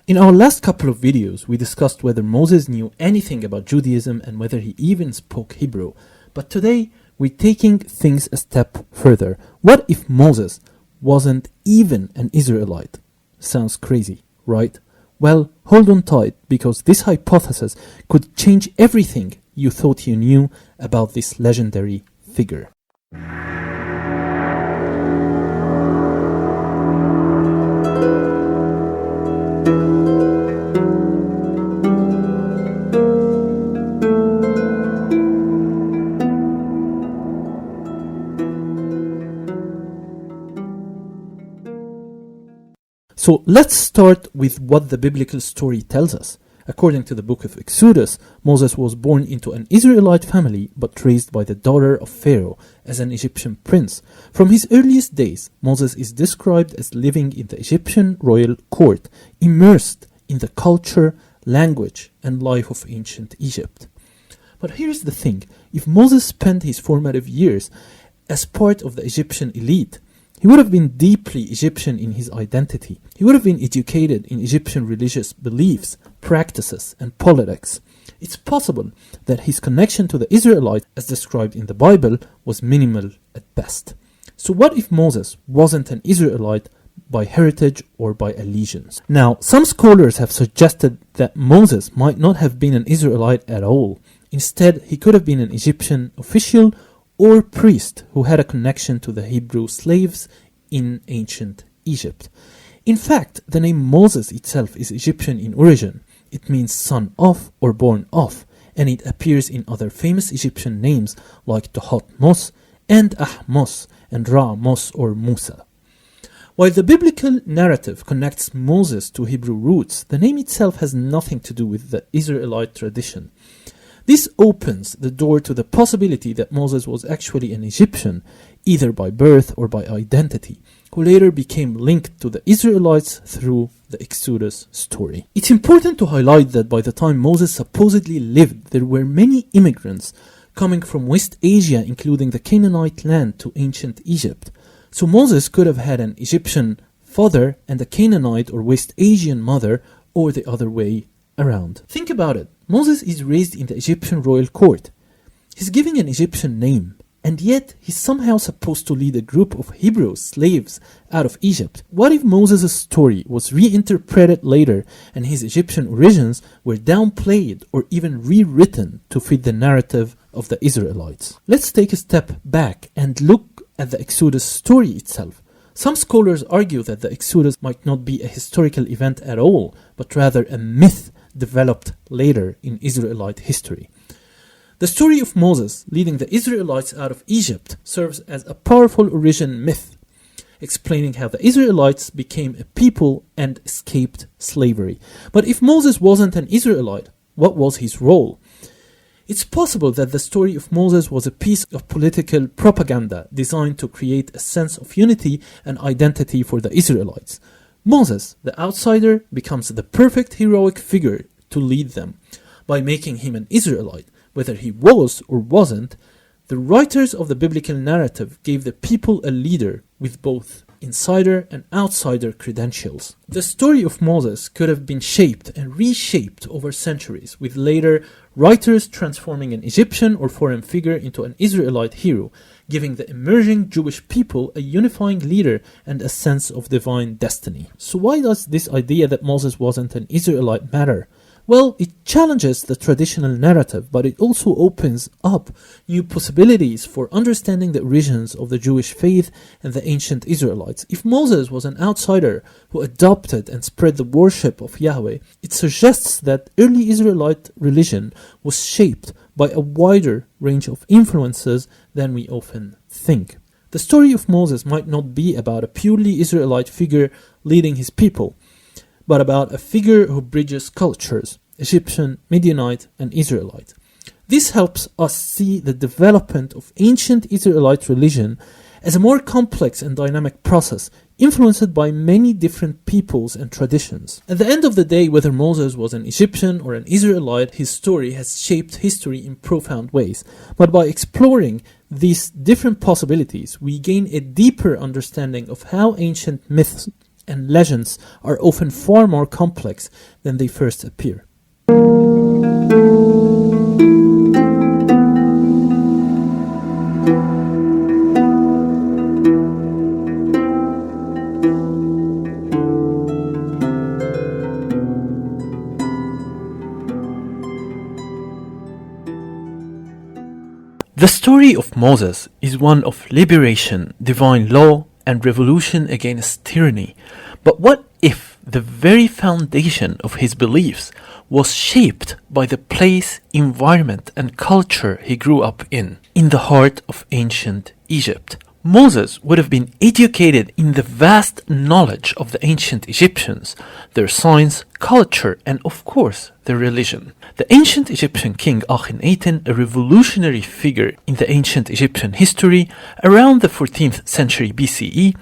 In our last couple of videos, we discussed whether Moses knew anything about Judaism and whether he even spoke Hebrew. But today, we're taking things a step further. What if Moses wasn't even an Israelite? Sounds crazy, right? Well, hold on tight, because this hypothesis could change everything you thought you knew about this legendary figure. So let's start with what the biblical story tells us. According to the book of Exodus, Moses was born into an Israelite family but raised by the daughter of Pharaoh as an Egyptian prince. From his earliest days, Moses is described as living in the Egyptian royal court, immersed in the culture, language, and life of ancient Egypt. But here's the thing, if Moses spent his formative years as part of the Egyptian elite, he would have been deeply Egyptian in his identity. He would have been educated in Egyptian religious beliefs, practices, and politics. It's possible that his connection to the Israelites, as described in the Bible, was minimal at best. So what if Moses wasn't an Israelite by heritage or by allegiance? Now, some scholars have suggested that Moses might not have been an Israelite at all. Instead, he could have been an Egyptian official or priest who had a connection to the Hebrew slaves in ancient Egypt. In fact, the name Moses itself is Egyptian in origin. It means son of or born of, and it appears in other famous Egyptian names like Mose and Ahmos and Ra-Mos or Musa. While the biblical narrative connects Moses to Hebrew roots, the name itself has nothing to do with the Israelite tradition. This opens the door to the possibility that Moses was actually an Egyptian, either by birth or by identity, who later became linked to the Israelites through the Exodus story. It's important to highlight that by the time Moses supposedly lived, there were many immigrants coming from West Asia, including the Canaanite land, to ancient Egypt. So Moses could have had an Egyptian father and a Canaanite or West Asian mother, or the other way around. Think about it. Moses is raised in the Egyptian royal court. He's given an Egyptian name, and yet he's somehow supposed to lead a group of Hebrew slaves out of Egypt. What if Moses' story was reinterpreted later and his Egyptian origins were downplayed or even rewritten to fit the narrative of the Israelites? Let's take a step back and look at the Exodus story itself. Some scholars argue that the Exodus might not be a historical event at all, but rather a myth developed later in Israelite history. The story of Moses leading the Israelites out of Egypt serves as a powerful origin myth, explaining how the Israelites became a people and escaped slavery. But if Moses wasn't an Israelite, what was his role? It's possible that the story of Moses was a piece of political propaganda designed to create a sense of unity and identity for the Israelites. Moses, the outsider, becomes the perfect heroic figure to lead them. By making him an Israelite, whether he was or wasn't, the writers of the biblical narrative gave the people a leader with both insider and outsider credentials. The story of Moses could have been shaped and reshaped over centuries, with later writers transforming an Egyptian or foreign figure into an Israelite hero, giving the emerging Jewish people a unifying leader and a sense of divine destiny. So why does this idea that Moses wasn't an Israelite matter? Well, it challenges the traditional narrative, but it also opens up new possibilities for understanding the origins of the Jewish faith and the ancient Israelites. If Moses was an outsider who adopted and spread the worship of Yahweh, it suggests that early Israelite religion was shaped by a wider range of influences than we often think. The story of Moses might not be about a purely Israelite figure leading his people, but about a figure who bridges cultures, Egyptian, Midianite, and Israelite. This helps us see the development of ancient Israelite religion as a more complex and dynamic process, influenced by many different peoples and traditions. At the end of the day, whether Moses was an Egyptian or an Israelite, his story has shaped history in profound ways. But by exploring these different possibilities, we gain a deeper understanding of how ancient myths and legends are often far more complex than they first appear. The story of Moses is one of liberation, divine law, and revolution against tyranny. But what if the very foundation of his beliefs was shaped by the place, environment, and culture he grew up in the heart of ancient Egypt? Moses would have been educated in the vast knowledge of the ancient Egyptians, their science, culture, and of course, their religion. The ancient Egyptian king Akhen Aten, a revolutionary figure in the ancient Egyptian history, around the 14th century BCE,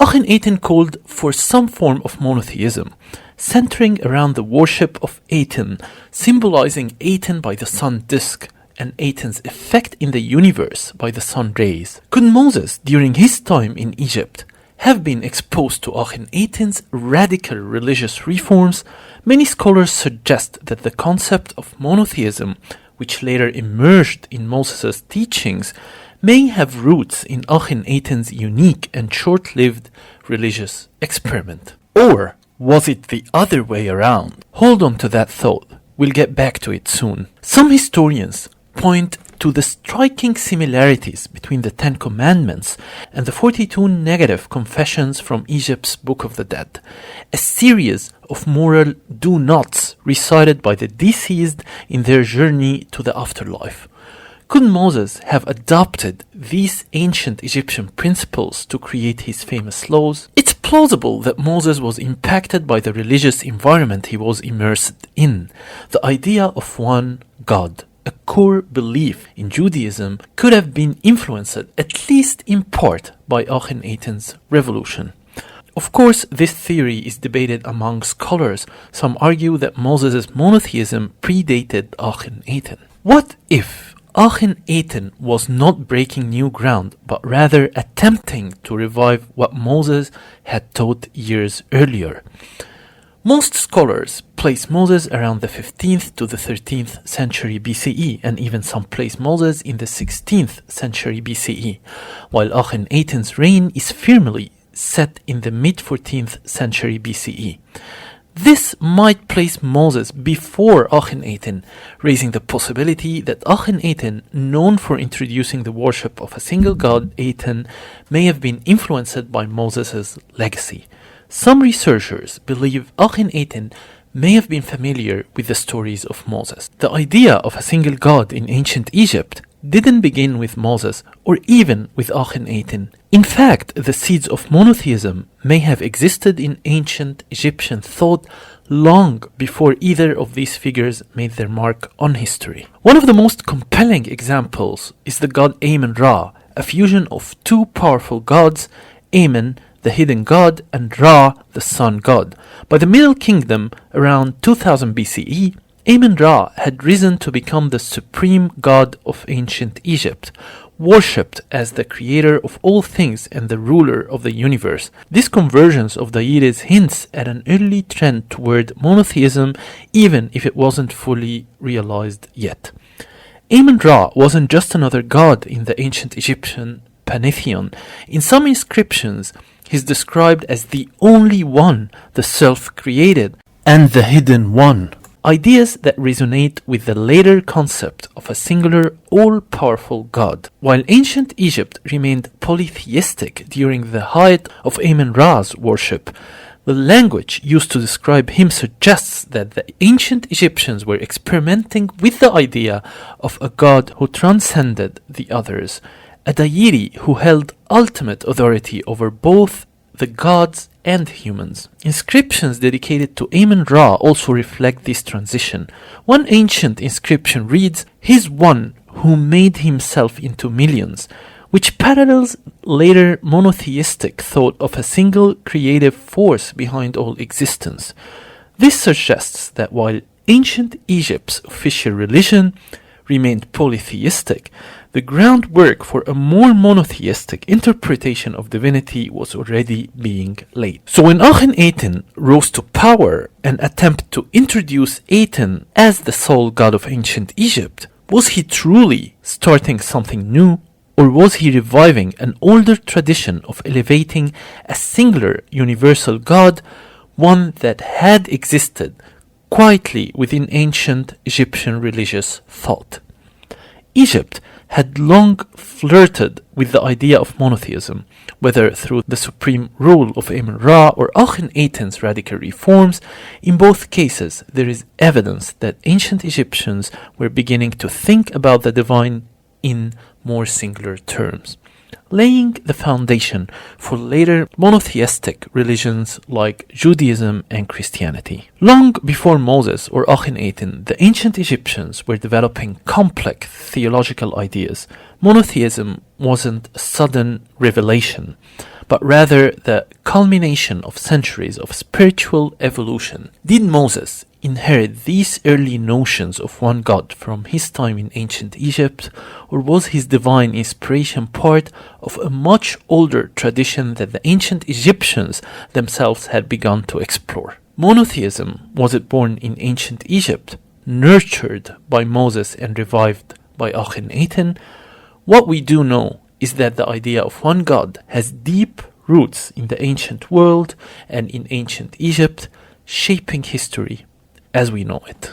Akhen Aten called for some form of monotheism, centering around the worship of Aten, symbolizing Aten by the sun disk, and Aten's effect in the universe by the sun rays. Could Moses, during his time in Egypt, have been exposed to Akhen Aten's radical religious reforms? Many scholars suggest that the concept of monotheism, which later emerged in Moses' teachings, may have roots in Akhen Aten's unique and short-lived religious experiment. Or was it the other way around? Hold on to that thought. We'll get back to it soon. Some historians point to the striking similarities between the Ten Commandments and the 42 negative confessions from Egypt's Book of the Dead, a series of moral do-nots recited by the deceased in their journey to the afterlife. Could Moses have adopted these ancient Egyptian principles to create his famous laws? It's plausible that Moses was impacted by the religious environment he was immersed in. The idea of one God, a core belief in Judaism, could have been influenced, at least in part, by Akhen Aten's revolution. Of course, this theory is debated among scholars. Some argue that Moses' monotheism predated Akhen Aten. What if Akhen Aten was not breaking new ground, but rather attempting to revive what Moses had taught years earlier? Most scholars place Moses around the 15th to the 13th century BCE, and even some place Moses in the 16th century BCE, while Akhen Aten's reign is firmly set in the mid-14th century BCE. This might place Moses before Akhen Aten, raising the possibility that Akhen Aten, known for introducing the worship of a single god, Aten, may have been influenced by Moses' legacy. Some researchers believe Akhen Aten may have been familiar with the stories of Moses. The idea of a single god in ancient Egypt didn't begin with Moses or even with Akhen Aten. In fact, the seeds of monotheism may have existed in ancient Egyptian thought long before either of these figures made their mark on history. One of the most compelling examples is the god Amun-Ra, a fusion of two powerful gods, Amun, the hidden god, and Ra, the sun god. By the Middle Kingdom, around 2000 BCE, Amun-Ra had risen to become the supreme god of ancient Egypt, worshipped as the creator of all things and the ruler of the universe. This convergence of deities hints at an early trend toward monotheism, even if it wasn't fully realized yet. Amun-Ra wasn't just another god in the ancient Egyptian pantheon. In some inscriptions, he's described as the only one, the self-created, and the hidden one. Ideas that resonate with the later concept of a singular, all-powerful God. While ancient Egypt remained polytheistic during the height of Amun-Ra's worship, the language used to describe him suggests that the ancient Egyptians were experimenting with the idea of a God who transcended the others, a deity who held ultimate authority over both the gods and humans. Inscriptions dedicated to Amun-Ra also reflect this transition. One ancient inscription reads, "He's one who made himself into millions," which parallels later monotheistic thought of a single creative force behind all existence. This suggests that while ancient Egypt's official religion remained polytheistic, the groundwork for a more monotheistic interpretation of divinity was already being laid. So when Akhen Aten rose to power and attempted to introduce Aten as the sole god of ancient Egypt, was he truly starting something new, or was he reviving an older tradition of elevating a singular universal god, one that had existed quietly within ancient Egyptian religious thought? Egypt had long flirted with the idea of monotheism, whether through the supreme rule of Amun-Ra or Akhen Aten's radical reforms. In both cases, there is evidence that ancient Egyptians were beginning to think about the divine in more singular terms, laying the foundation for later monotheistic religions like Judaism and Christianity. Long before Moses or Akhen Aten, the ancient Egyptians were developing complex theological ideas. Monotheism wasn't a sudden revelation, but rather the culmination of centuries of spiritual evolution. Did Moses inherit these early notions of one God from his time in ancient Egypt, or was his divine inspiration part of a much older tradition that the ancient Egyptians themselves had begun to explore? Monotheism, was it born in ancient Egypt, nurtured by Moses and revived by Akhen Aten? What we do know is that the idea of one God has deep roots in the ancient world and in ancient Egypt, shaping history as we know it.